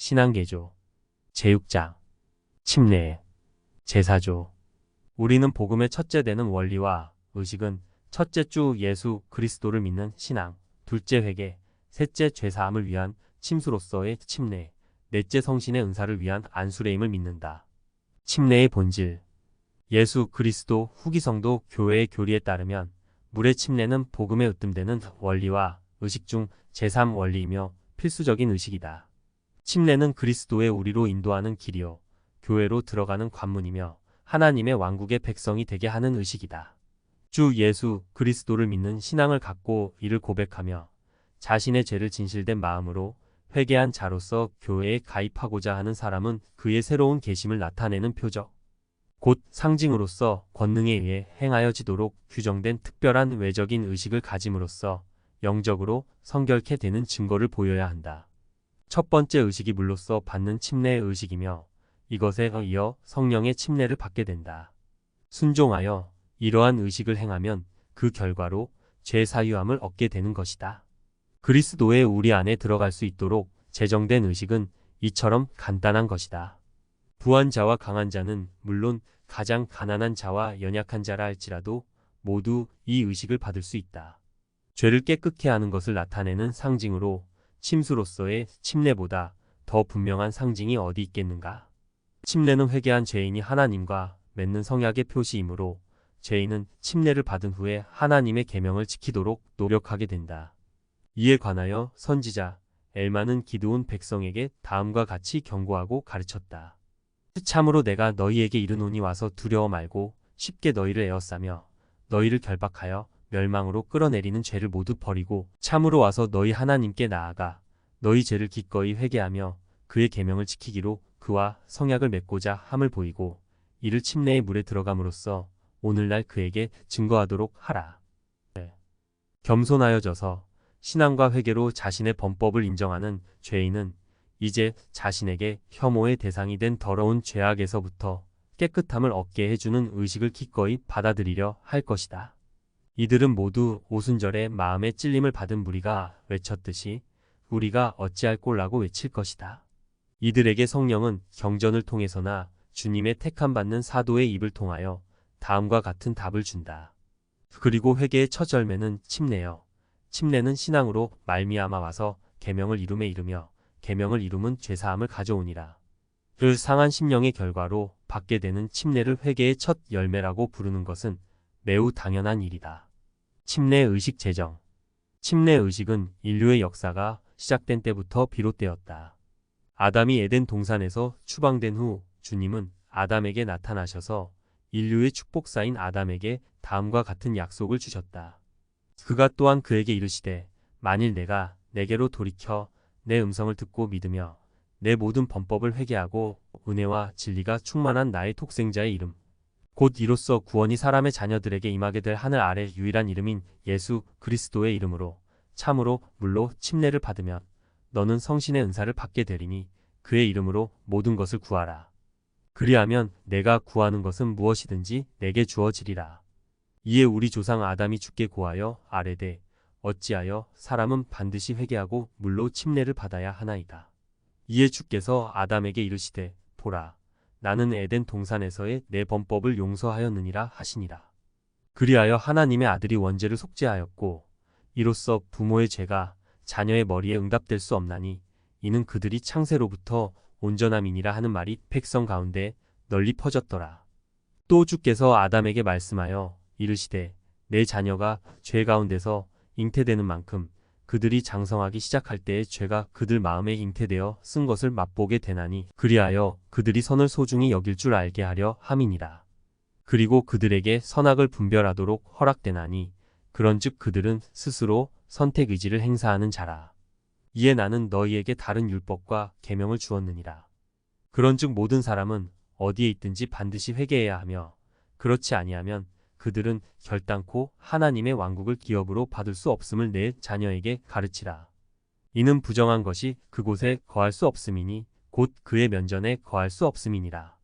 신앙개조, 제육장, 침례, 제사조. 우리는 복음의 첫째 되는 원리와 의식은 첫째 주 예수 그리스도를 믿는 신앙, 둘째 회개, 셋째 죄사함을 위한 침수로서의 침례, 넷째 성신의 은사를 위한 안수레임을 믿는다. 침례의 본질. 예수 그리스도 후기 성도 교회의 교리에 따르면 물의 침례는 복음에 으뜸되는 원리와 의식 중 제3 원리이며 필수적인 의식이다. 침례는 그리스도의 우리로 인도하는 길이요 교회로 들어가는 관문이며 하나님의 왕국의 백성이 되게 하는 의식이다. 주 예수 그리스도를 믿는 신앙을 갖고 이를 고백하며 자신의 죄를 진실된 마음으로 회개한 자로서 교회에 가입하고자 하는 사람은 그의 새로운 계심을 나타내는 표적, 곧 상징으로서 권능에 의해 행하여지도록 규정된 특별한 외적인 의식을 가짐으로써 영적으로 성결케 되는 증거를 보여야 한다. 첫 번째 의식이 물로써 받는 침례의 의식이며 이것에 이어 성령의 침례를 받게 된다. 순종하여 이러한 의식을 행하면 그 결과로 죄 사유함을 얻게 되는 것이다. 그리스도의 우리 안에 들어갈 수 있도록 제정된 의식은 이처럼 간단한 것이다. 부한 자와 강한 자는 물론 가장 가난한 자와 연약한 자라 할지라도 모두 이 의식을 받을 수 있다. 죄를 깨끗게 하는 것을 나타내는 상징으로 침수로서의 침례보다 더 분명한 상징이 어디 있겠는가? 침례는 회개한 죄인이 하나님과 맺는 성약의 표시이므로 죄인은 침례를 받은 후에 하나님의 계명을 지키도록 노력하게 된다. 이에 관하여 선지자 엘마는 기드온 백성에게 다음과 같이 경고하고 가르쳤다. 참으로 내가 너희에게 이르노니 와서 두려워 말고 쉽게 너희를 에워싸며 너희를 결박하여 멸망으로 끌어내리는 죄를 모두 버리고 참으로 와서 너희 하나님께 나아가 너희 죄를 기꺼이 회개하며 그의 계명을 지키기로 그와 성약을 맺고자 함을 보이고 이를 침례의 물에 들어감으로써 오늘날 그에게 증거하도록 하라. 겸손하여져서 신앙과 회개로 자신의 범법을 인정하는 죄인은 이제 자신에게 혐오의 대상이 된 더러운 죄악에서부터 깨끗함을 얻게 해주는 의식을 기꺼이 받아들이려 할 것이다. 이들은 모두 오순절에 마음의 찔림을 받은 무리가 외쳤듯이 우리가 어찌할 꼴라고 외칠 것이다. 이들에게 성령은 경전을 통해서나 주님의 택함받는 사도의 입을 통하여 다음과 같은 답을 준다. 그리고 회개의 첫 열매는 침례여. 침례는 신앙으로 말미암아 와서 계명을 이룸에 이르며 계명을 이룸은 죄사함을 가져오니라. 그 상한 심령의 결과로 받게 되는 침례를 회개의 첫 열매라고 부르는 것은 매우 당연한 일이다. 침례 의식 제정. 침례 의식은 인류의 역사가 시작된 때부터 비롯되었다. 아담이 에덴 동산에서 추방된 후 주님은 아담에게 나타나셔서 인류의 축복사인 아담에게 다음과 같은 약속을 주셨다. 그가 또한 그에게 이르시되 만일 내가 내게로 돌이켜 내 음성을 듣고 믿으며 내 모든 범법을 회개하고 은혜와 진리가 충만한 나의 독생자의 이름 곧 이로써 구원이 사람의 자녀들에게 임하게 될 하늘 아래 유일한 이름인 예수 그리스도의 이름으로 참으로 물로 침례를 받으면 너는 성신의 은사를 받게 되리니 그의 이름으로 모든 것을 구하라. 그리하면 내가 구하는 것은 무엇이든지 내게 주어지리라. 이에 우리 조상 아담이 주께 고하여 아뢰되 어찌하여 사람은 반드시 회개하고 물로 침례를 받아야 하나이다. 이에 주께서 아담에게 이르시되 보라 나는 에덴 동산에서의 내 범법을 용서하였느니라 하시니라. 그리하여 하나님의 아들이 원죄를 속죄하였고 이로써 부모의 죄가 자녀의 머리에 응답될 수 없나니 이는 그들이 창세로부터 온전함이니라 하는 말이 백성 가운데 널리 퍼졌더라. 또 주께서 아담에게 말씀하여 이르시되 내 자녀가 죄 가운데서 잉태되는 만큼 그들이 장성하기 시작할 때에 죄가 그들 마음에 잉태되어 쓴 것을 맛보게 되나니 그리하여 그들이 선을 소중히 여길 줄 알게 하려 함이니라. 그리고 그들에게 선악을 분별하도록 허락되나니 그런즉 그들은 스스로 선택 의지를 행사하는 자라. 이에 나는 너희에게 다른 율법과 계명을 주었느니라. 그런즉 모든 사람은 어디에 있든지 반드시 회개해야 하며 그렇지 아니하면 그들은 결단코 하나님의 왕국을 기업으로 받을 수 없음을 내 자녀에게 가르치라. 이는 부정한 것이 그곳에 거할 수 없음이니 곧 그의 면전에 거할 수 없음이니라.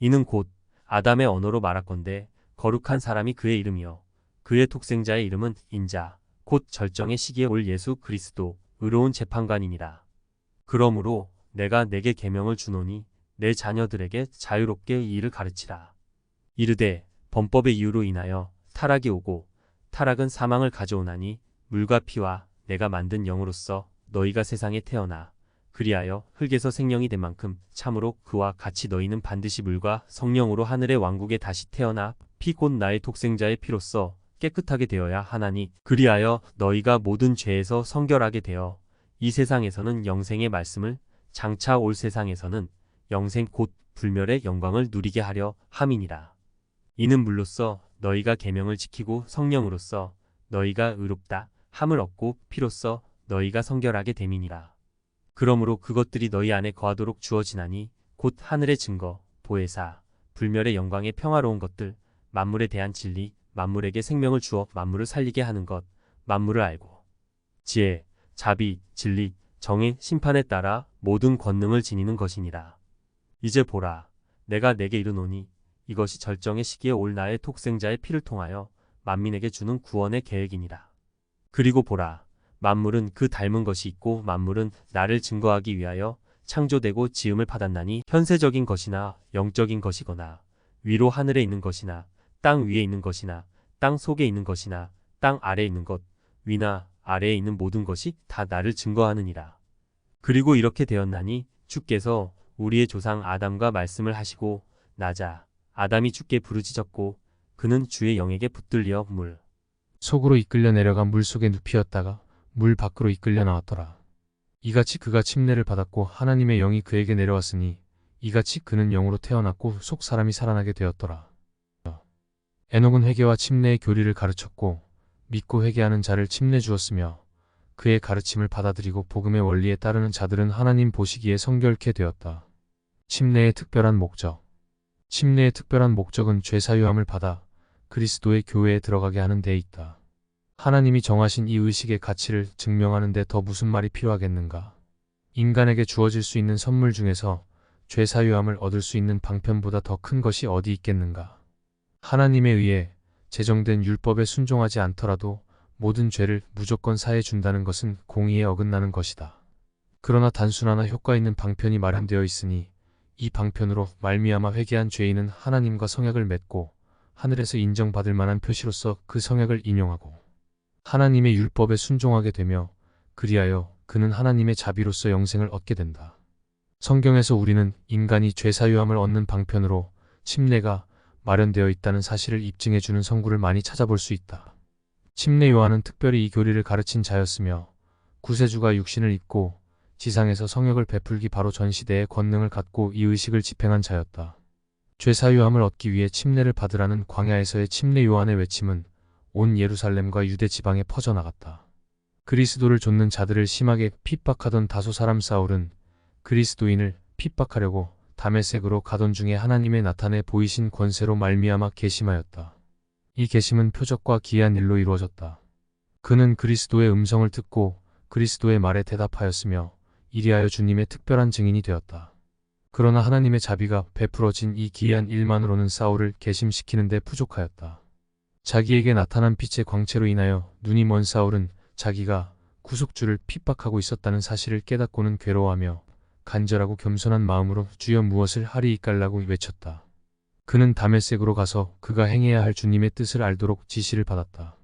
이는 곧 아담의 언어로 말할건대 거룩한 사람이 그의 이름이요 그의 독생자의 이름은 인자 곧 절정의 시기에 올 예수 그리스도 의로운 재판관이니라. 그러므로 내가 내게 계명을 주노니 내 자녀들에게 자유롭게 이 일을 가르치라. 이르되 범법의 이유로 인하여 타락이 오고 타락은 사망을 가져오나니 물과 피와 내가 만든 영으로서 너희가 세상에 태어나 그리하여 흙에서 생명이 된 만큼 참으로 그와 같이 너희는 반드시 물과 성령으로 하늘의 왕국에 다시 태어나 피 곧 나의 독생자의 피로써 깨끗하게 되어야 하나니 그리하여 너희가 모든 죄에서 성결하게 되어 이 세상에서는 영생의 말씀을 장차 올 세상에서는 영생 곧 불멸의 영광을 누리게 하려 함이니라. 이는 물로써 너희가 계명을 지키고 성령으로써 너희가 의롭다 함을 얻고 피로써 너희가 성결하게 됨이니라. 그러므로 그것들이 너희 안에 거하도록 주어지나니 곧 하늘의 증거, 보혜사, 불멸의 영광의 평화로운 것들, 만물에 대한 진리, 만물에게 생명을 주어 만물을 살리게 하는 것, 만물을 알고 지혜, 자비, 진리, 정의, 심판에 따라 모든 권능을 지니는 것이니라. 이제 보라, 내가 내게 이르노니 이것이 절정의 시기에 올 나의 독생자의 피를 통하여 만민에게 주는 구원의 계획이니라. 그리고 보라, 만물은 그 닮은 것이 있고 만물은 나를 증거하기 위하여 창조되고 지음을 받았나니 현세적인 것이나 영적인 것이거나 위로 하늘에 있는 것이나 땅 위에 있는 것이나 땅 속에 있는 것이나 땅 아래에 있는 것 위나 아래에 있는 모든 것이 다 나를 증거하느니라. 그리고 이렇게 되었나니 주께서 우리의 조상 아담과 말씀을 하시고 나자 아담이 주께 부르짖었고 그는 주의 영에게 붙들려 물 속으로 이끌려 내려가 물 속에 눕히었다가 물 밖으로 이끌려 나왔더라. 이같이 그가 침례를 받았고 하나님의 영이 그에게 내려왔으니 이같이 그는 영으로 태어났고 속 사람이 살아나게 되었더라. 에녹은 회개와 침례의 교리를 가르쳤고 믿고 회개하는 자를 침례 주었으며 그의 가르침을 받아들이고 복음의 원리에 따르는 자들은 하나님 보시기에 성결케 되었다. 침례의 특별한 목적. 침례의 특별한 목적은 죄사유함을 받아 그리스도의 교회에 들어가게 하는 데 있다. 하나님이 정하신 이 의식의 가치를 증명하는 데 더 무슨 말이 필요하겠는가? 인간에게 주어질 수 있는 선물 중에서 죄사유함을 얻을 수 있는 방편보다 더 큰 것이 어디 있겠는가? 하나님에 의해 제정된 율법에 순종하지 않더라도 모든 죄를 무조건 사해 준다는 것은 공의에 어긋나는 것이다. 그러나 단순하나 효과 있는 방편이 마련되어 있으니 이 방편으로 말미암아 회개한 죄인은 하나님과 성약을 맺고 하늘에서 인정받을 만한 표시로서 그 성약을 인용하고 하나님의 율법에 순종하게 되며 그리하여 그는 하나님의 자비로서 영생을 얻게 된다. 성경에서 우리는 인간이 죄사유함을 얻는 방편으로 침례가 마련되어 있다는 사실을 입증해주는 성구를 많이 찾아볼 수 있다. 침례 요한은 특별히 이 교리를 가르친 자였으며 구세주가 육신을 입고 지상에서 성역을 베풀기 바로 전 시대의 권능을 갖고 이 의식을 집행한 자였다. 죄사유함을 얻기 위해 침례를 받으라는 광야에서의 침례 요한의 외침은 온 예루살렘과 유대 지방에 퍼져나갔다. 그리스도를 좇는 자들을 심하게 핍박하던 다소 사람 사울은 그리스도인을 핍박하려고 다메섹으로 가던 중에 하나님의 나타내 보이신 권세로 말미암아 계심하였다. 이 계심은 표적과 기이한 일로 이루어졌다. 그는 그리스도의 음성을 듣고 그리스도의 말에 대답하였으며 이리하여 주님의 특별한 증인이 되었다. 그러나 하나님의 자비가 베풀어진 이 기이한 일만으로는 사울을 계심시키는 데 부족하였다. 자기에게 나타난 빛의 광채로 인하여 눈이 먼 사울은 자기가 구속주를 핍박하고 있었다는 사실을 깨닫고는 괴로워하며 간절하고 겸손한 마음으로 주여 무엇을 하리이깔라고 외쳤다. 그는 다메섹으로 가서 그가 행해야 할 주님의 뜻을 알도록 지시를 받았다.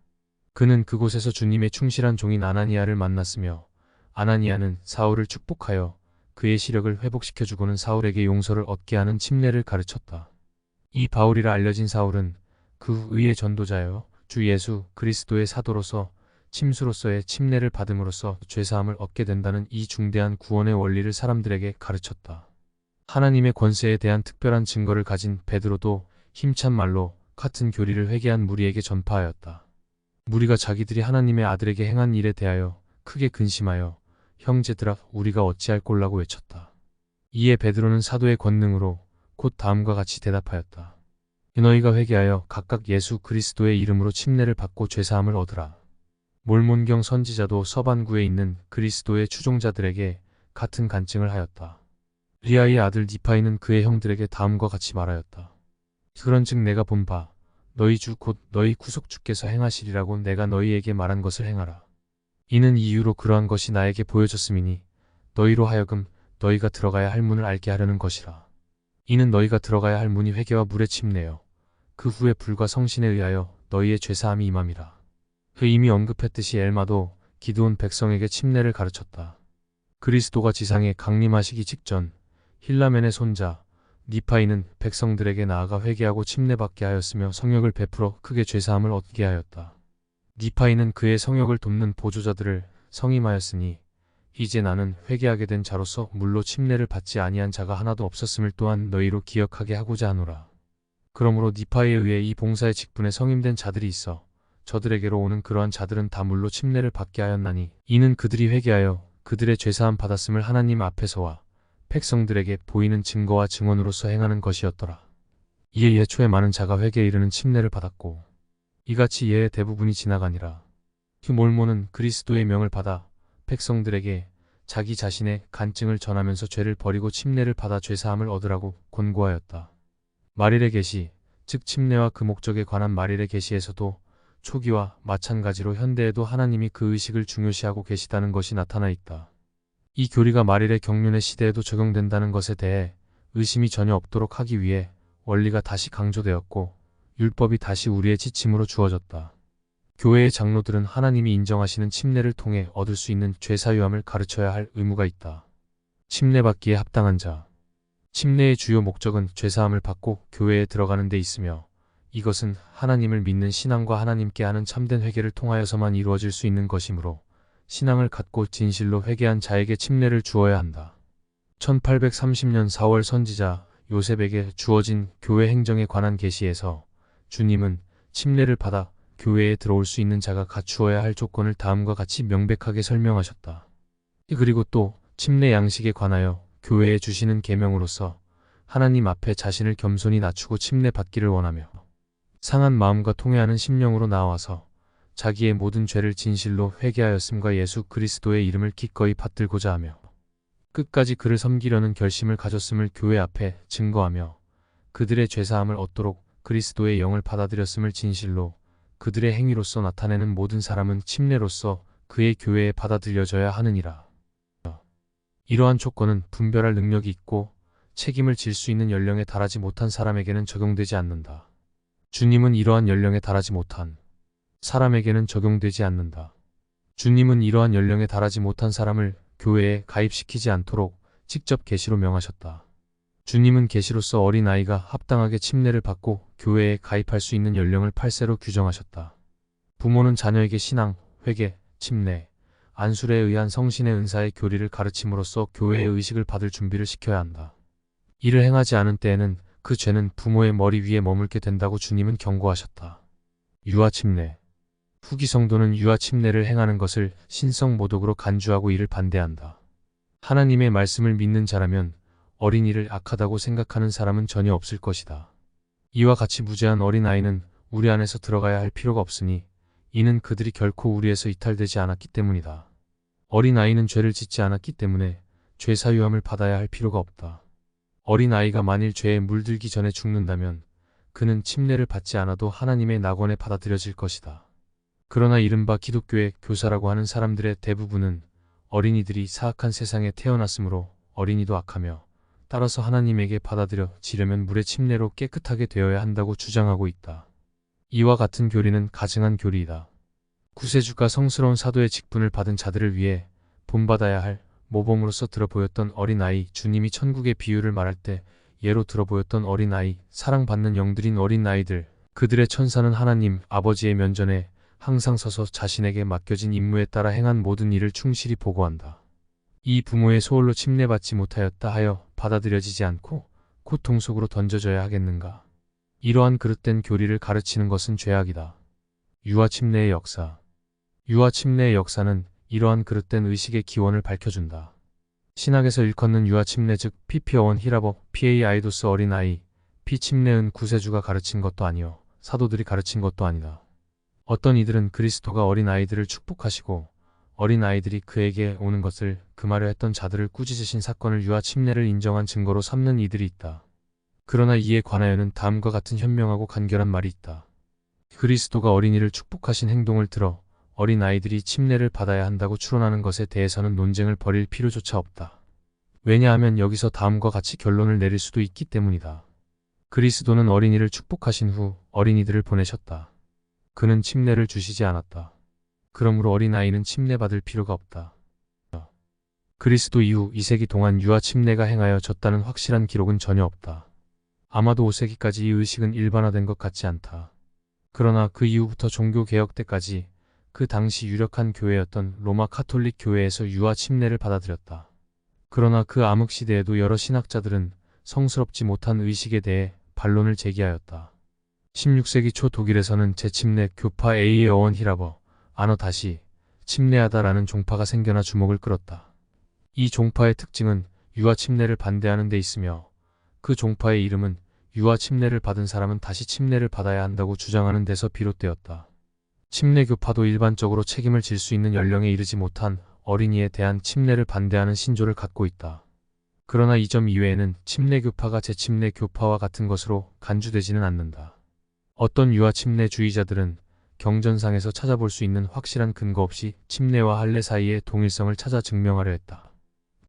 그는 그곳에서 주님의 충실한 종인 아나니아를 만났으며 아나니아는 사울을 축복하여 그의 시력을 회복시켜주고는 사울에게 용서를 얻게 하는 침례를 가르쳤다. 이 바울이라 알려진 사울은 그 의의 전도자여 주 예수 그리스도의 사도로서 침수로서의 침례를 받음으로써 죄사함을 얻게 된다는 이 중대한 구원의 원리를 사람들에게 가르쳤다. 하나님의 권세에 대한 특별한 증거를 가진 베드로도 힘찬 말로 같은 교리를 회개한 무리에게 전파하였다. 무리가 자기들이 하나님의 아들에게 행한 일에 대하여 크게 근심하여 형제들아 우리가 어찌할 꼴라고 외쳤다. 이에 베드로는 사도의 권능으로 곧 다음과 같이 대답하였다. 너희가 회개하여 각각 예수 그리스도의 이름으로 침례를 받고 죄사함을 얻으라. 몰몬경 선지자도 서반구에 있는 그리스도의 추종자들에게 같은 간증을 하였다. 리아의 아들 니파이는 그의 형들에게 다음과 같이 말하였다. 그런즉 내가 본 바 너희 주 곧 너희 구속주께서 행하시리라고 내가 너희에게 말한 것을 행하라. 이는 이유로 그러한 것이 나에게 보여졌음이니 너희로 하여금 너희가 들어가야 할 문을 알게 하려는 것이라. 이는 너희가 들어가야 할 문이 회개와 물의 침례요 그 후에 불과 성신에 의하여 너희의 죄사함이 임함이라. 그 이미 언급했듯이 엘마도 기드온 백성에게 침례를 가르쳤다. 그리스도가 지상에 강림하시기 직전 힐라멘의 손자 니파이는 백성들에게 나아가 회개하고 침례받게 하였으며 성역을 베풀어 크게 죄사함을 얻게 하였다. 니파이는 그의 성역을 돕는 보조자들을 성임하였으니 이제 나는 회개하게 된 자로서 물로 침례를 받지 아니한 자가 하나도 없었음을 또한 너희로 기억하게 하고자 하노라. 그러므로 니파이에 의해 이 봉사의 직분에 성임된 자들이 있어 저들에게로 오는 그러한 자들은 다 물로 침례를 받게 하였나니 이는 그들이 회개하여 그들의 죄사함 받았음을 하나님 앞에서와 백성들에게 보이는 증거와 증언으로서 행하는 것이었더라. 이에 예초에 많은 자가 회개에 이르는 침례를 받았고 이같이 예의 대부분이 지나가니라. 그 몰모는 그리스도의 명을 받아 백성들에게 자기 자신의 간증을 전하면서 죄를 버리고 침례를 받아 죄사함을 얻으라고 권고하였다. 마릴의 계시, 즉 침례와 그 목적에 관한 마릴의 계시에서도 초기와 마찬가지로 현대에도 하나님이 그 의식을 중요시하고 계시다는 것이 나타나 있다. 이 교리가 마릴의 경륜의 시대에도 적용된다는 것에 대해 의심이 전혀 없도록 하기 위해 원리가 다시 강조되었고 율법이 다시 우리의 지침으로 주어졌다. 교회의 장로들은 하나님이 인정하시는 침례를 통해 얻을 수 있는 죄사유함을 가르쳐야 할 의무가 있다. 침례받기에 합당한 자. 침례의 주요 목적은 죄사함을 받고 교회에 들어가는 데 있으며 이것은 하나님을 믿는 신앙과 하나님께 하는 참된 회개를 통하여서만 이루어질 수 있는 것이므로 신앙을 갖고 진실로 회개한 자에게 침례를 주어야 한다. 1830년 4월 선지자 요셉에게 주어진 교회 행정에 관한 계시에서 주님은 침례를 받아 교회에 들어올 수 있는 자가 갖추어야 할 조건을 다음과 같이 명백하게 설명하셨다. 그리고 또 침례 양식에 관하여 교회에 주시는 계명으로서 하나님 앞에 자신을 겸손히 낮추고 침례 받기를 원하며 상한 마음과 통회하는 심령으로 나와서 자기의 모든 죄를 진실로 회개하였음과 예수 그리스도의 이름을 기꺼이 받들고자 하며 끝까지 그를 섬기려는 결심을 가졌음을 교회 앞에 증거하며 그들의 죄사함을 얻도록 그리스도의 영을 받아들였음을 진실로 그들의 행위로서 나타내는 모든 사람은 침례로서 그의 교회에 받아들여져야 하느니라. 이러한 조건은 분별할 능력이 있고 책임을 질 수 있는 연령에 달하지 못한 사람에게는 적용되지 않는다. 주님은 이러한 연령에 달하지 못한 사람에게는 적용되지 않는다. 주님은 이러한 연령에 달하지 못한 사람을 교회에 가입시키지 않도록 직접 계시로 명하셨다. 주님은 계시로서 어린아이가 합당하게 침례를 받고 교회에 가입할 수 있는 연령을 8세로 규정하셨다. 부모는 자녀에게 신앙, 회개, 침례, 안술에 의한 성신의 은사의 교리를 가르침으로써 교회의 의식을 받을 준비를 시켜야 한다. 이를 행하지 않은 때에는 그 죄는 부모의 머리 위에 머물게 된다고 주님은 경고하셨다. 유아 침례. 후기 성도는 유아 침례를 행하는 것을 신성 모독으로 간주하고 이를 반대한다. 하나님의 말씀을 믿는 자라면 어린이를 악하다고 생각하는 사람은 전혀 없을 것이다. 이와 같이 무죄한 어린아이는 우리 안에서 들어가야 할 필요가 없으니 이는 그들이 결코 우리에서 이탈되지 않았기 때문이다. 어린아이는 죄를 짓지 않았기 때문에 죄사유함을 받아야 할 필요가 없다. 어린아이가 만일 죄에 물들기 전에 죽는다면 그는 침례를 받지 않아도 하나님의 낙원에 받아들여질 것이다. 그러나 이른바 기독교의 교사라고 하는 사람들의 대부분은 어린이들이 사악한 세상에 태어났으므로 어린이도 악하며 따라서 하나님에게 받아들여지려면 물의 침례로 깨끗하게 되어야 한다고 주장하고 있다. 이와 같은 교리는 가증한 교리이다. 구세주가 성스러운 사도의 직분을 받은 자들을 위해 본받아야 할 모범으로서 들어보였던 어린아이, 주님이 천국의 비유를 말할 때 예로 들어보였던 어린아이, 사랑받는 영들인 어린아이들, 그들의 천사는 하나님 아버지의 면전에 항상 서서 자신에게 맡겨진 임무에 따라 행한 모든 일을 충실히 보고한다. 이 부모의 소홀로 침례받지 못하였다 하여 받아들여지지 않고 고통 속으로 던져져야 하겠는가. 이러한 그릇된 교리를 가르치는 것은 죄악이다. 유아 침례의 역사. 유아 침례의 역사는 이러한 그릇된 의식의 기원을 밝혀준다. 신학에서 일컫는 유아 침례 즉 피피어원 히라버 피에이아이도스 어린아이 피침례은 구세주가 가르친 것도 아니요 사도들이 가르친 것도 아니다. 어떤 이들은 그리스도가 어린아이들을 축복하시고 어린아이들이 그에게 오는 것을 금하려 했던 자들을 꾸짖으신 사건을 유아 침례를 인정한 증거로 삼는 이들이 있다. 그러나 이에 관하여는 다음과 같은 현명하고 간결한 말이 있다. 그리스도가 어린이를 축복하신 행동을 들어 어린아이들이 침례를 받아야 한다고 추론하는 것에 대해서는 논쟁을 벌일 필요조차 없다. 왜냐하면 여기서 다음과 같이 결론을 내릴 수도 있기 때문이다. 그리스도는 어린이를 축복하신 후 어린이들을 보내셨다. 그는 침례를 주시지 않았다. 그러므로 어린아이는 침례받을 필요가 없다. 그리스도 이후 2세기 동안 유아 침례가 행하여졌다는 확실한 기록은 전혀 없다. 아마도 5세기까지 이 의식은 일반화된 것 같지 않다. 그러나 그 이후부터 종교개혁 때까지 그 당시 유력한 교회였던 로마 카톨릭 교회에서 유아 침례를 받아들였다. 그러나 그 암흑시대에도 여러 신학자들은 성스럽지 못한 의식에 대해 반론을 제기하였다. 16세기 초 독일에서는 재침례 교파 A의 어원 히라버, 아너 다시, 침례하다라는 종파가 생겨나 주목을 끌었다. 이 종파의 특징은 유아 침례를 반대하는 데 있으며 그 종파의 이름은 유아 침례를 받은 사람은 다시 침례를 받아야 한다고 주장하는 데서 비롯되었다. 침례교파도 일반적으로 책임을 질 수 있는 연령에 이르지 못한 어린이에 대한 침례를 반대하는 신조를 갖고 있다. 그러나 이 점 이외에는 침례교파가 재침례교파와 같은 것으로 간주되지는 않는다. 어떤 유아 침례주의자들은 경전상에서 찾아볼 수 있는 확실한 근거 없이 침례와 할례 사이의 동일성을 찾아 증명하려 했다.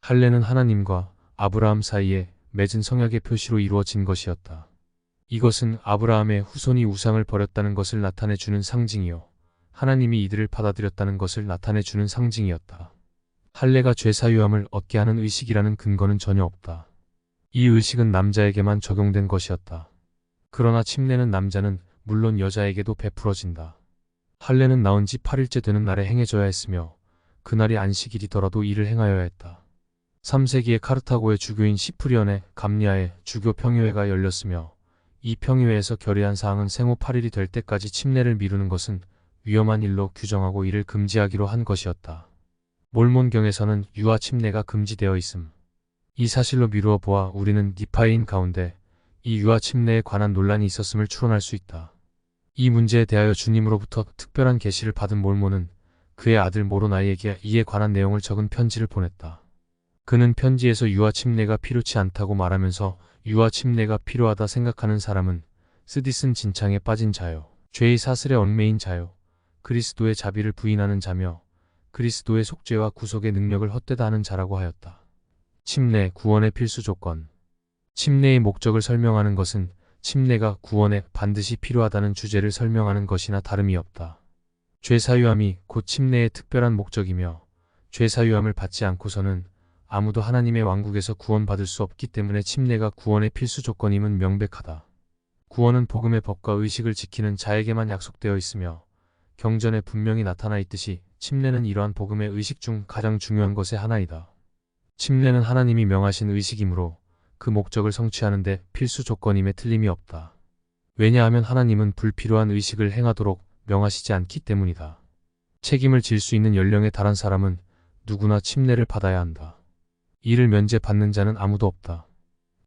할례는 하나님과 아브라함 사이에 맺은 성약의 표시로 이루어진 것이었다. 이것은 아브라함의 후손이 우상을 버렸다는 것을 나타내주는 상징이요, 하나님이 이들을 받아들였다는 것을 나타내주는 상징이었다. 할례가 죄 사유함을 얻게 하는 의식이라는 근거는 전혀 없다. 이 의식은 남자에게만 적용된 것이었다. 그러나 침례는 남자는 물론 여자에게도 베풀어진다. 할례는 나온 지 8일째 되는 날에 행해져야 했으며 그날이 안식일이더라도 이를 행하여야 했다. 3세기에 카르타고의 주교인 시프리언의 감리아의 주교 평의회가 열렸으며 이 평의회에서 결의한 사항은 생후 8일이 될 때까지 침례를 미루는 것은 위험한 일로 규정하고 이를 금지하기로 한 것이었다. 몰몬경에서는 유아 침례가 금지되어 있음. 이 사실로 미루어 보아 우리는 니파인 가운데 이 유아 침례에 관한 논란이 있었음을 추론할 수 있다. 이 문제에 대하여 주님으로부터 특별한 계시를 받은 몰몬은 그의 아들 모로나이에게 이에 관한 내용을 적은 편지를 보냈다. 그는 편지에서 유아 침례가 필요치 않다고 말하면서 유아 침례가 필요하다 생각하는 사람은 쓰디쓴 진창에 빠진 자요, 죄의 사슬에 얽매인 자요, 그리스도의 자비를 부인하는 자며 그리스도의 속죄와 구속의 능력을 헛되다 하는 자라고 하였다. 침례, 구원의 필수 조건. 침례의 목적을 설명하는 것은 침례가 구원에 반드시 필요하다는 주제를 설명하는 것이나 다름이 없다. 죄사유함이 곧 침례의 특별한 목적이며 죄사유함을 받지 않고서는 아무도 하나님의 왕국에서 구원받을 수 없기 때문에 침례가 구원의 필수 조건임은 명백하다. 구원은 복음의 법과 의식을 지키는 자에게만 약속되어 있으며 경전에 분명히 나타나 있듯이 침례는 이러한 복음의 의식 중 가장 중요한 것의 하나이다. 침례는 하나님이 명하신 의식이므로 그 목적을 성취하는 데 필수 조건임에 틀림이 없다. 왜냐하면 하나님은 불필요한 의식을 행하도록 명하시지 않기 때문이다. 책임을 질 수 있는 연령에 달한 사람은 누구나 침례를 받아야 한다. 이를 면제받는 자는 아무도 없다.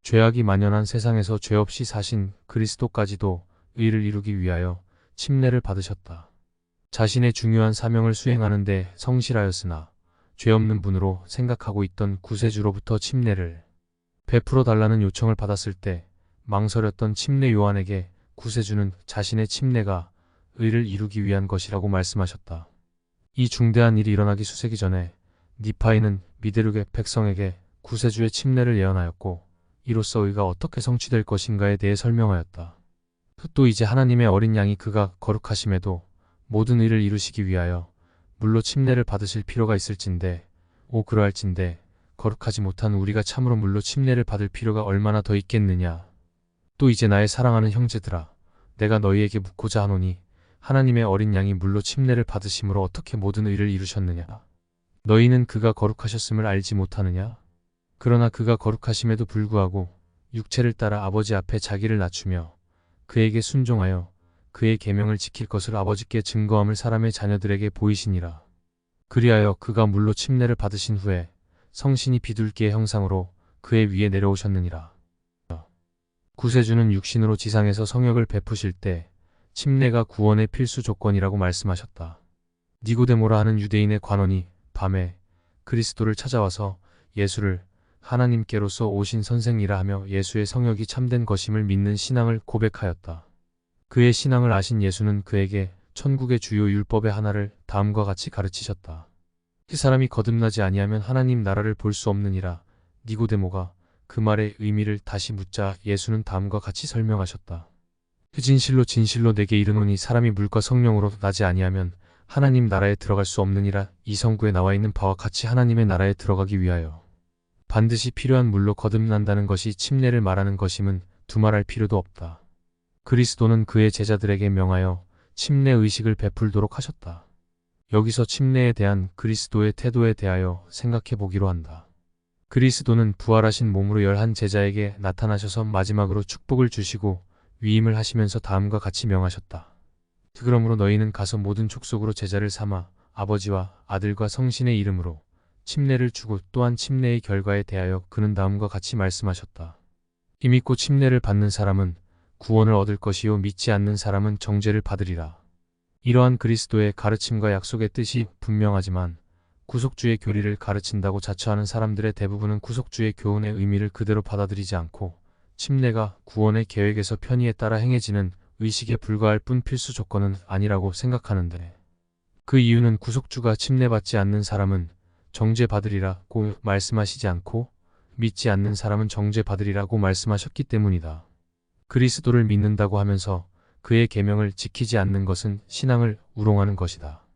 죄악이 만연한 세상에서 죄 없이 사신 그리스도까지도 의를 이루기 위하여 침례를 받으셨다. 자신의 중요한 사명을 수행하는 데 성실하였으나 죄 없는 분으로 생각하고 있던 구세주로부터 침례를 베풀어 달라는 요청을 받았을 때 망설였던 침례 요한에게 구세주는 자신의 침례가 의를 이루기 위한 것이라고 말씀하셨다. 이 중대한 일이 일어나기 수세기 전에 니파이는 미데룩의 백성에게 구세주의 침례를 예언하였고 이로써 의가 어떻게 성취될 것인가에 대해 설명하였다. 또 이제 하나님의 어린 양이 그가 거룩하심에도 모든 의를 이루시기 위하여 물로 침례를 받으실 필요가 있을진데 그러할진대 거룩하지 못한 우리가 참으로 물로 침례를 받을 필요가 얼마나 더 있겠느냐. 또 이제 나의 사랑하는 형제들아, 내가 너희에게 묻고자 하노니 하나님의 어린 양이 물로 침례를 받으심으로 어떻게 모든 의를 이루셨느냐. 너희는 그가 거룩하셨음을 알지 못하느냐. 그러나 그가 거룩하심에도 불구하고 육체를 따라 아버지 앞에 자기를 낮추며 그에게 순종하여 그의 계명을 지킬 것을 아버지께 증거함을 사람의 자녀들에게 보이시니라. 그리하여 그가 물로 침례를 받으신 후에 성신이 비둘기의 형상으로 그의 위에 내려오셨느니라. 구세주는 육신으로 지상에서 성역을 베푸실 때 침례가 구원의 필수 조건이라고 말씀하셨다. 니고데모라 하는 유대인의 관원이 밤에 그리스도를 찾아와서 예수를 하나님께로서 오신 선생이라 하며 예수의 성역이 참된 것임을 믿는 신앙을 고백하였다. 그의 신앙을 아신 예수는 그에게 천국의 주요 율법의 하나를 다음과 같이 가르치셨다. 그 사람이 거듭나지 아니하면 하나님 나라를 볼 수 없느니라. 니고데모가 그 말의 의미를 다시 묻자 예수는 다음과 같이 설명하셨다. 진실로 내게 이르노니 사람이 물과 성령으로 나지 아니하면 하나님 나라에 들어갈 수 없느니라. 이 성구에 나와 있는 바와 같이 하나님의 나라에 들어가기 위하여 반드시 필요한 물로 거듭난다는 것이 침례를 말하는 것임은 두말할 필요도 없다. 그리스도는 그의 제자들에게 명하여 침례 의식을 베풀도록 하셨다. 여기서 침례에 대한 그리스도의 태도에 대하여 생각해 보기로 한다. 그리스도는 부활하신 몸으로 11 제자에게 나타나셔서 마지막으로 축복을 주시고 위임을 하시면서 다음과 같이 명하셨다. 그러므로 너희는 가서 모든 족속으로 제자를 삼아 아버지와 아들과 성신의 이름으로 침례를 주고 또한 침례의 결과에 대하여 그는 다음과 같이 말씀하셨다. 이 믿고 침례를 받는 사람은 구원을 얻을 것이요 믿지 않는 사람은 정죄를 받으리라. 이러한 그리스도의 가르침과 약속의 뜻이 분명하지만 구속주의 교리를 가르친다고 자처하는 사람들의 대부분은 구속주의 교훈의 의미를 그대로 받아들이지 않고 침례가 구원의 계획에서 편의에 따라 행해지는 의식에 불과할 뿐 필수 조건은 아니라고 생각하는데, 그 이유는 구속주가 침례받지 않는 사람은 정죄받으리라고 말씀하시지 않고 믿지 않는 사람은 정죄받으리라고 말씀하셨기 때문이다. 그리스도를 믿는다고 하면서 그의 계명을 지키지 않는 것은 신앙을 우롱하는 것이다.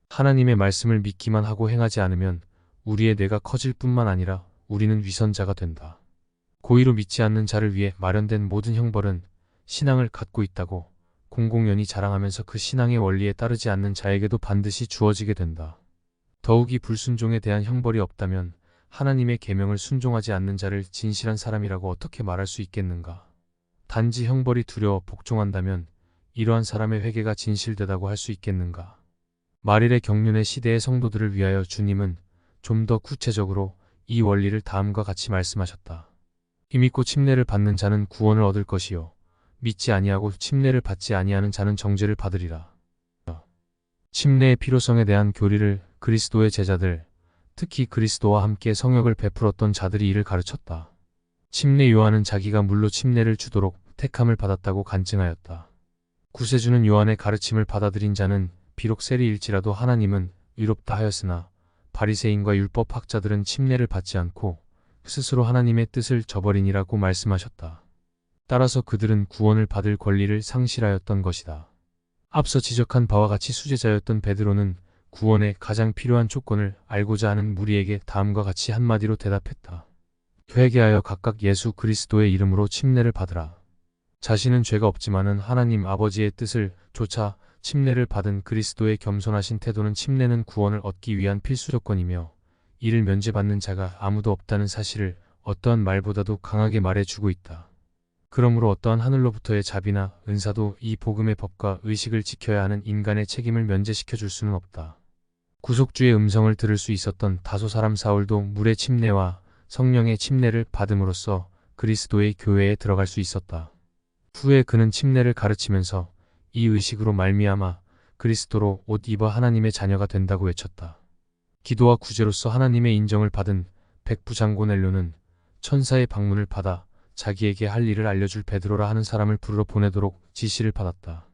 하나님의 말씀을 믿기만 하고 행하지 않으면 우리의 뇌가 커질 뿐만 아니라 우리는 위선자가 된다. 고의로 믿지 않는 자를 위해 마련된 모든 형벌은 신앙을 갖고 있다고 공공연히 자랑하면서 그 신앙의 원리에 따르지 않는 자에게도 반드시 주어지게 된다. 더욱이 불순종에 대한 형벌이 없다면 하나님의 계명을 순종하지 않는 자를 진실한 사람이라고 어떻게 말할 수 있겠는가? 단지 형벌이 두려워 복종한다면 이러한 사람의 회개가 진실되다고 할 수 있겠는가? 말일의 경륜의 시대의 성도들을 위하여 주님은 좀 더 구체적으로 이 원리를 다음과 같이 말씀하셨다. 이 믿고 침례를 받는 자는 구원을 얻을 것이요 믿지 아니하고 침례를 받지 아니하는 자는 정죄를 받으리라. 침례의 필요성에 대한 교리를 그리스도의 제자들, 특히 그리스도와 함께 성역을 베풀었던 자들이 이를 가르쳤다. 침례 요한은 자기가 물로 침례를 주도록 택함을 받았다고 간증하였다. 구세주는 요한의 가르침을 받아들인 자는 비록 세리일지라도 하나님은 의롭다 하였으나 바리새인과 율법학자들은 침례를 받지 않고 스스로 하나님의 뜻을 저버리니라고 말씀하셨다. 따라서 그들은 구원을 받을 권리를 상실하였던 것이다. 앞서 지적한 바와 같이 수제자였던 베드로는 구원의 가장 필요한 조건을 알고자 하는 무리에게 다음과 같이 한마디로 대답했다. 회개하여 각각 예수 그리스도의 이름으로 침례를 받으라. 자신은 죄가 없지만은 하나님 아버지의 뜻을 좇아 침례를 받은 그리스도의 겸손하신 태도는 침례는 구원을 얻기 위한 필수 조건이며 이를 면제받는 자가 아무도 없다는 사실을 어떠한 말보다도 강하게 말해주고 있다. 그러므로 어떠한 하늘로부터의 자비나 은사도 이 복음의 법과 의식을 지켜야 하는 인간의 책임을 면제시켜 줄 수는 없다. 구속주의 음성을 들을 수 있었던 다소 사람 사울도 물의 침례와 성령의 침례를 받음으로써 그리스도의 교회에 들어갈 수 있었다. 후에 그는 침례를 가르치면서 이 의식으로 말미암아 그리스도로 옷 입어 하나님의 자녀가 된다고 외쳤다. 기도와 구제로서 하나님의 인정을 받은 백부장고 넬료는 천사의 방문을 받아 자기에게 할 일을 알려줄 베드로라 하는 사람을 부르러 보내도록 지시를 받았다.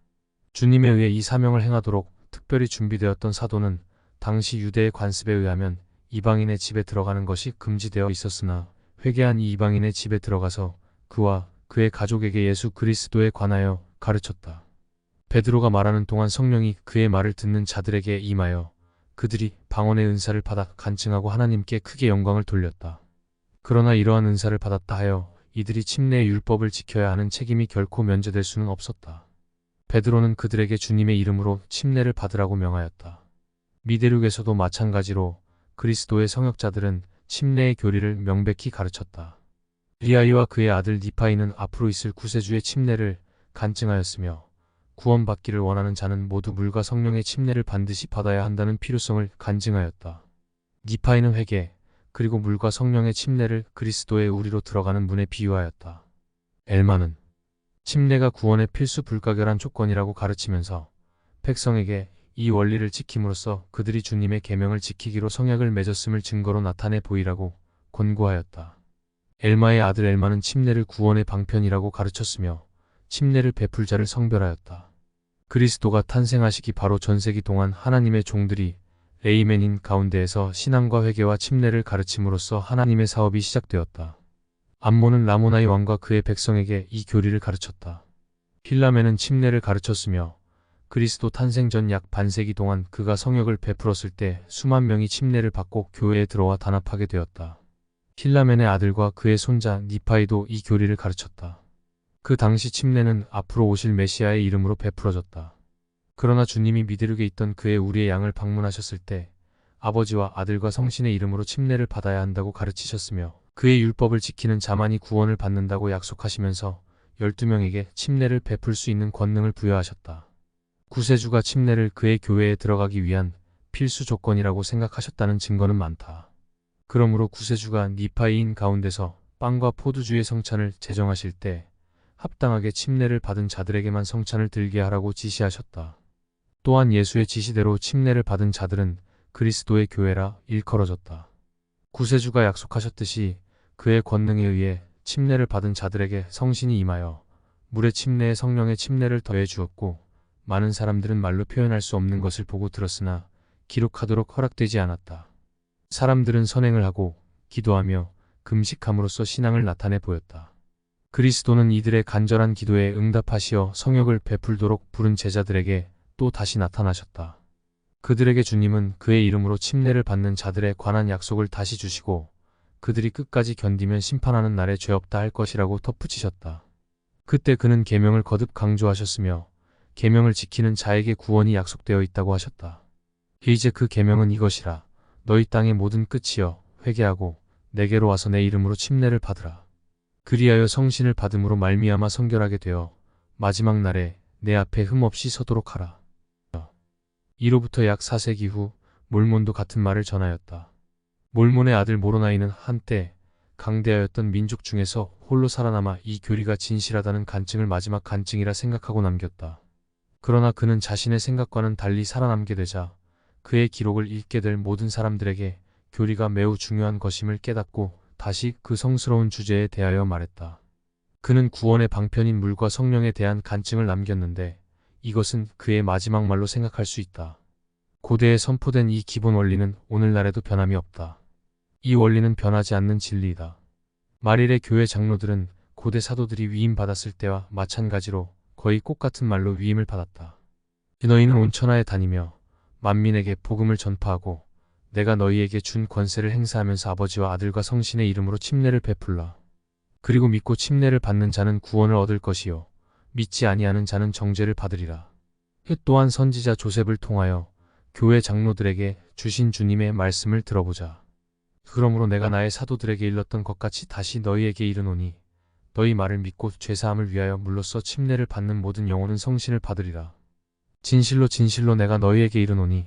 주님에 의해 이 사명을 행하도록 특별히 준비되었던 사도는 당시 유대의 관습에 의하면 이방인의 집에 들어가는 것이 금지되어 있었으나 회개한 이 이방인의 집에 들어가서 그와 그의 가족에게 예수 그리스도에 관하여 가르쳤다. 베드로가 말하는 동안 성령이 그의 말을 듣는 자들에게 임하여 그들이 방언의 은사를 받아 간증하고 하나님께 크게 영광을 돌렸다. 그러나 이러한 은사를 받았다 하여 이들이 침례의 율법을 지켜야 하는 책임이 결코 면제될 수는 없었다. 베드로는 그들에게 주님의 이름으로 침례를 받으라고 명하였다. 미대륙에서도 마찬가지로 그리스도의 성역자들은 침례의 교리를 명백히 가르쳤다. 리아이와 그의 아들 니파이는 앞으로 있을 구세주의 침례를 간증하였으며 구원받기를 원하는 자는 모두 물과 성령의 침례를 반드시 받아야 한다는 필요성을 간증하였다. 니파이는 회개, 그리고 물과 성령의 침례를 그리스도의 우리로 들어가는 문에 비유하였다. 엘마는 침례가 구원의 필수 불가결한 조건이라고 가르치면서 백성에게 이 원리를 지킴으로써 그들이 주님의 계명을 지키기로 성약을 맺었음을 증거로 나타내 보이라고 권고하였다. 엘마의 아들 엘마는 침례를 구원의 방편이라고 가르쳤으며 침례를 베풀 자를 성별하였다. 그리스도가 탄생하시기 바로 전세기 동안 하나님의 종들이 레이맨인 가운데에서 신앙과 회개와 침례를 가르침으로써 하나님의 사업이 시작되었다. 암몬은 라모나의 왕과 그의 백성에게 이 교리를 가르쳤다. 힐라멘은 침례를 가르쳤으며 그리스도 탄생 전 약 반세기 동안 그가 성역을 베풀었을 때 수만 명이 침례를 받고 교회에 들어와 단합하게 되었다. 힐라멘의 아들과 그의 손자 니파이도 이 교리를 가르쳤다. 그 당시 침례는 앞으로 오실 메시아의 이름으로 베풀어졌다. 그러나 주님이 미드륙에 있던 그의 우리의 양을 방문하셨을 때 아버지와 아들과 성신의 이름으로 침례를 받아야 한다고 가르치셨으며 그의 율법을 지키는 자만이 구원을 받는다고 약속하시면서 12명에게 침례를 베풀 수 있는 권능을 부여하셨다. 구세주가 침례를 그의 교회에 들어가기 위한 필수 조건이라고 생각하셨다는 증거는 많다. 그러므로 구세주가 니파이인 가운데서 빵과 포도주의 성찬을 제정하실 때 합당하게 침례를 받은 자들에게만 성찬을 들게 하라고 지시하셨다. 또한 예수의 지시대로 침례를 받은 자들은 그리스도의 교회라 일컬어졌다. 구세주가 약속하셨듯이 그의 권능에 의해 침례를 받은 자들에게 성신이 임하여 물의 침례에 성령의 침례를 더해 주었고 많은 사람들은 말로 표현할 수 없는 것을 보고 들었으나 기록하도록 허락되지 않았다. 사람들은 선행을 하고 기도하며 금식함으로써 신앙을 나타내 보였다. 그리스도는 이들의 간절한 기도에 응답하시어 성역을 베풀도록 부른 제자들에게 또 다시 나타나셨다. 그들에게 주님은 그의 이름으로 침례를 받는 자들에 관한 약속을 다시 주시고 그들이 끝까지 견디면 심판하는 날에 죄 없다 할 것이라고 덧붙이셨다. 그때 그는 계명을 거듭 강조하셨으며 계명을 지키는 자에게 구원이 약속되어 있다고 하셨다. 이제 그 계명은 이것이라. 너희 땅의 모든 끝이여 회개하고 내게로 와서 내 이름으로 침례를 받으라. 그리하여 성신을 받음으로 말미암아 성결하게 되어 마지막 날에 내 앞에 흠없이 서도록 하라. 이로부터 약 4세기 후 몰몬도 같은 말을 전하였다. 몰몬의 아들 모로나이는 한때 강대하였던 민족 중에서 홀로 살아남아 이 교리가 진실하다는 간증을 마지막 간증이라 생각하고 남겼다. 그러나 그는 자신의 생각과는 달리 살아남게 되자 그의 기록을 읽게 될 모든 사람들에게 교리가 매우 중요한 것임을 깨닫고 다시 그 성스러운 주제에 대하여 말했다. 그는 구원의 방편인 물과 성령에 대한 간증을 남겼는데 이것은 그의 마지막 말로 생각할 수 있다. 고대에 선포된 이 기본 원리는 오늘날에도 변함이 없다. 이 원리는 변하지 않는 진리이다. 말일의 교회 장로들은 고대 사도들이 위임받았을 때와 마찬가지로 거의 꽃같은 말로 위임을 받았다. 너희는 온 천하에 다니며 만민에게 복음을 전파하고 내가 너희에게 준 권세를 행사하면서 아버지와 아들과 성신의 이름으로 침례를 베풀라. 그리고 믿고 침례를 받는 자는 구원을 얻을 것이요 믿지 아니하는 자는 정죄를 받으리라. 또한 선지자 조셉을 통하여 교회 장로들에게 주신 주님의 말씀을 들어보자. 그러므로 내가 나의 사도들에게 일렀던 것 같이 다시 너희에게 이르노니 너희 말을 믿고 죄사함을 위하여 물로써 침례를 받는 모든 영혼은 성신을 받으리라. 진실로 진실로 내가 너희에게 이르노니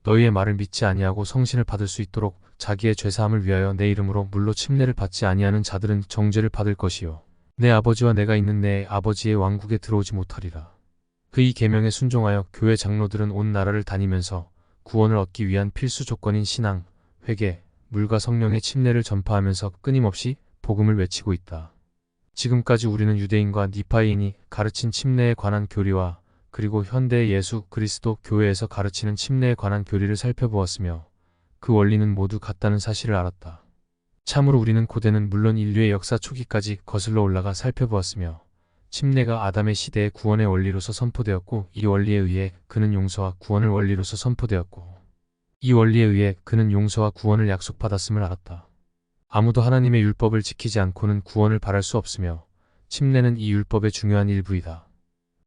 너희의 말을 믿지 아니하고 성신을 받을 수 있도록 자기의 죄사함을 위하여 내 이름으로 물로 침례를 받지 아니하는 자들은 정죄를 받을 것이요 내 아버지와 내가 있는 내 아버지의 왕국에 들어오지 못하리라. 그 이 계명에 순종하여 교회 장로들은 온 나라를 다니면서 구원을 얻기 위한 필수 조건인 신앙, 회개, 물과 성령의 침례를 전파하면서 끊임없이 복음을 외치고 있다. 지금까지 우리는 유대인과 니파이인이 가르친 침례에 관한 교리와 그리고 현대의 예수 그리스도 교회에서 가르치는 침례에 관한 교리를 살펴보았으며 그 원리는 모두 같다는 사실을 알았다. 참으로 우리는 고대는 물론 인류의 역사 초기까지 거슬러 올라가 살펴보았으며 침례가 아담의 시대의 구원의 원리로서 선포되었고 이 원리에 의해 그는 용서와 구원을 원리로서 선포되었고 이 원리에 의해 그는 용서와 구원을 약속받았음을 알았다. 아무도 하나님의 율법을 지키지 않고는 구원을 바랄 수 없으며 침례는 이 율법의 중요한 일부이다.